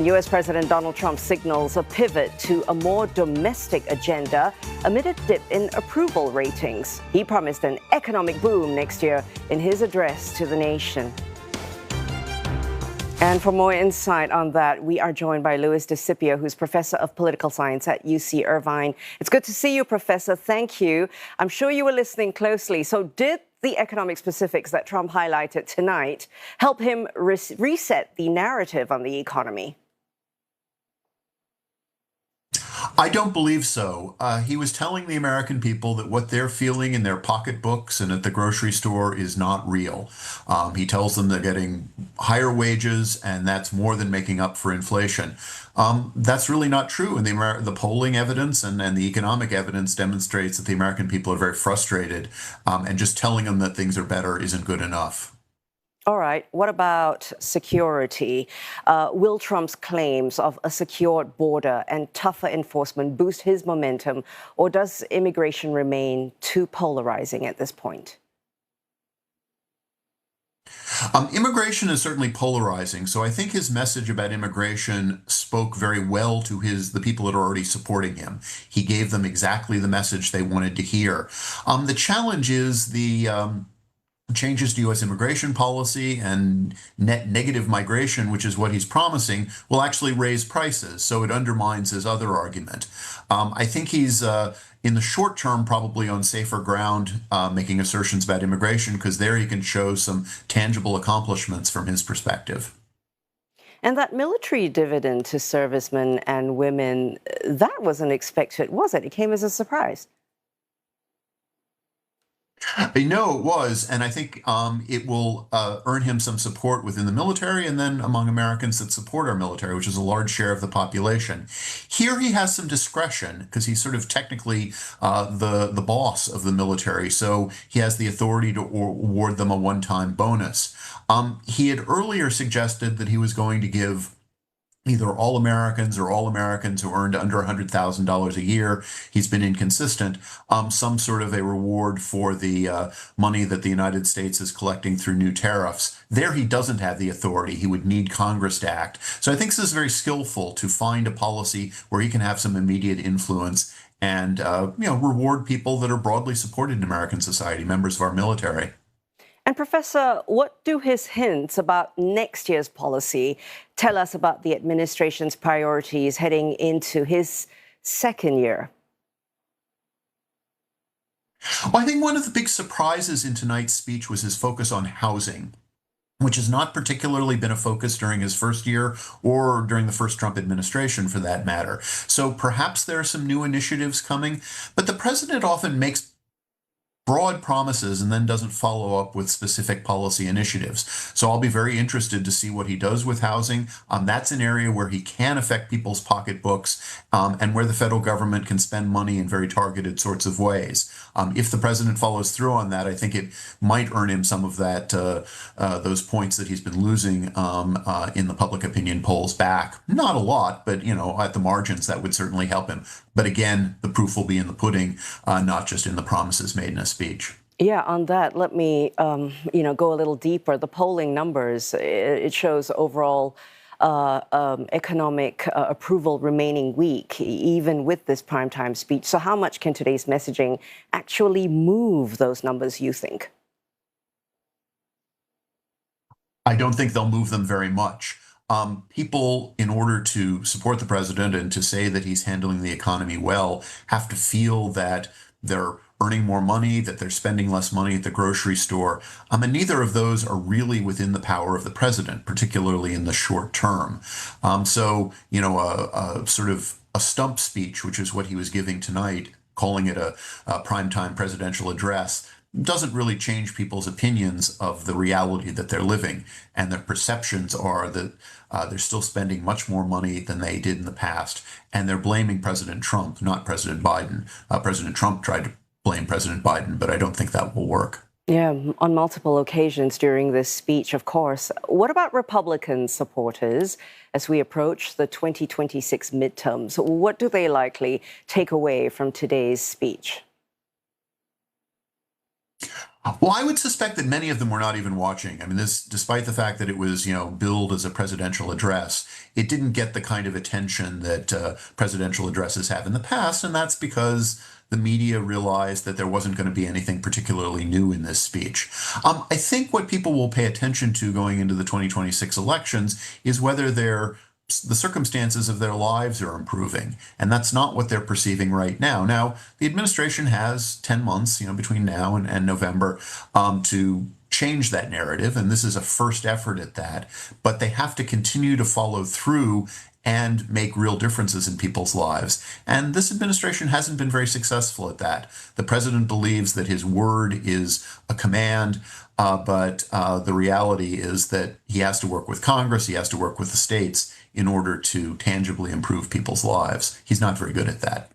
U.S. President Donald Trump signals a pivot to a more domestic agenda amid a dip in approval ratings. He promised an economic boom next year in his address to the nation. And for more insight on that, we are joined by DeSipio, who's professor of political science at UC Irvine. It's good to see you, Professor. Thank you. I'm sure you were listening closely. So did the economic specifics that Trump highlighted tonight help him reset the narrative on the economy? I don't believe so. He was telling the American people that what they're feeling in their pocketbooks and at the grocery store is not real. He tells them they're getting higher wages, and that's more than making up for inflation. That's really not true. And the polling evidence and the economic evidence demonstrates that the American people are very frustrated, and just telling them that things are better isn't good enough. All right. What about security? Will Trump's claims of a secured border and tougher enforcement boost his momentum, or does immigration remain too polarizing at this point? Immigration is certainly polarizing, so I think his message about immigration spoke very well to the people that are already supporting him. He gave them exactly the message they wanted to hear. The challenge is the changes to U.S. immigration policy and net negative migration, which is what he's promising, will actually raise prices. So it undermines his other argument. I think he's, in the short term, probably on safer ground, making assertions about immigration, because there he can show some tangible accomplishments from his perspective. And that military dividend to servicemen and women, that wasn't expected, was it? It came as a surprise. No, it was, and I think it will earn him some support within the military and then among Americans that support our military, which is a large share of the population. Here he has some discretion because he's sort of technically the boss of the military, so he has the authority to award them a one-time bonus. He had earlier suggested that he was going to give either all Americans or all Americans who earned under $100,000 a year. He's been inconsistent. Some sort of a reward for the money that the United States is collecting through new tariffs. There he doesn't have the authority. He would need Congress to act. So I think this is very skillful to find a policy where he can have some immediate influence and reward people that are broadly supported in American society, members of our military. And Professor, what do his hints about next year's policy tell us about the administration's priorities heading into his second year? Well, I think one of the big surprises in tonight's speech was his focus on housing, which has not particularly been a focus during his first year or during the first Trump administration, for that matter. So perhaps there are some new initiatives coming, but the president often makes broad promises and then doesn't follow up with specific policy initiatives. So I'll be very interested to see what he does with housing. That's an area where he can affect people's pocketbooks and where the federal government can spend money in very targeted sorts of ways. If the president follows through on that, I think it might earn him some of that those points that he's been losing in the public opinion polls back. Not a lot, but at the margins, that would certainly help him. But again, the proof will be in the pudding, not just in the promises made in a speech. Yeah, on that, let me, go a little deeper. The polling numbers, it shows overall economic approval remaining weak, even with this primetime speech. So how much can today's messaging actually move those numbers, you think? I don't think they'll move them very much. People, in order to support the president and to say that he's handling the economy well, have to feel that they're earning more money, that they're spending less money at the grocery store. And neither of those are really within the power of the president, particularly in the short term. So, a sort of a stump speech, which is what he was giving tonight, calling it a primetime presidential address, doesn't really change people's opinions of the reality that they're living. And their perceptions are that they're still spending much more money than they did in the past. And they're blaming President Trump, not President Biden. President Trump tried to blame President Biden, but I don't think that will work. Yeah, on multiple occasions during this speech, of course. What about Republican supporters as we approach the 2026 midterms? What do they likely take away from today's speech? Well, I would suspect that many of them were not even watching. I mean, this, despite the fact that it was, billed as a presidential address, it didn't get the kind of attention that presidential addresses have in the past, and that's because the media realized that there wasn't going to be anything particularly new in this speech. I think what people will pay attention to going into the 2026 elections is whether the circumstances of their lives are improving. And that's not what they're perceiving right now. Now, the administration has 10 months, between now and November, to change that narrative. And this is a first effort at that. But they have to continue to follow through and make real differences in people's lives. And this administration hasn't been very successful at that. The president believes that his word is a command, but the reality is that he has to work with Congress, he has to work with the states in order to tangibly improve people's lives. He's not very good at that.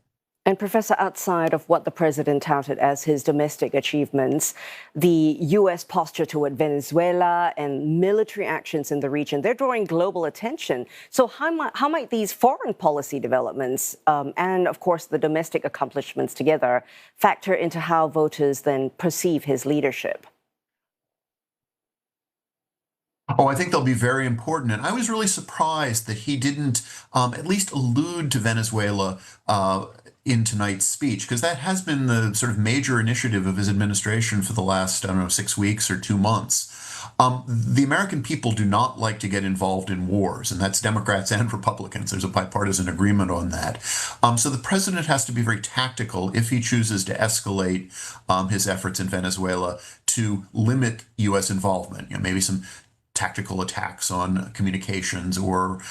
And Professor, outside of what the president touted as his domestic achievements, the U.S. posture toward Venezuela and military actions in the region, they're drawing global attention. So how might these foreign policy developments and, of course, the domestic accomplishments together factor into how voters then perceive his leadership? Oh, I think they'll be very important. And I was really surprised that he didn't at least allude to Venezuela in tonight's speech, because that has been the sort of major initiative of his administration for the last, 6 weeks or 2 months. The American people do not like to get involved in wars, and that's Democrats and Republicans. There's a bipartisan agreement on that. So the president has to be very tactical if he chooses to escalate his efforts in Venezuela to limit U.S. involvement. Maybe some tactical attacks on communications or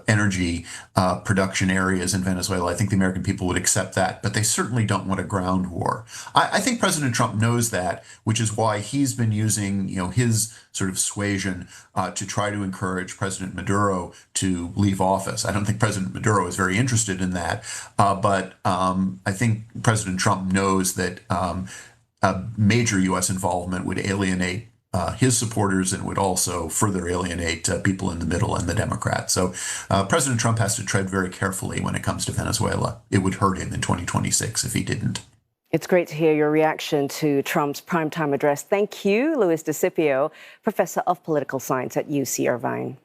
energy production areas in Venezuela. I think the American people would accept that, but they certainly don't want a ground war. I think President Trump knows that, which is why he's been using his sort of suasion to try to encourage President Maduro to leave office. I don't think President Maduro is very interested in that, but I think President Trump knows that a major U.S. involvement would alienate his supporters and would also further alienate people in the middle and the Democrats. So President Trump has to tread very carefully when it comes to Venezuela. It would hurt him in 2026 if he didn't. It's great to hear your reaction to Trump's primetime address. Thank you, Louis DeSipio, professor of political science at UC Irvine.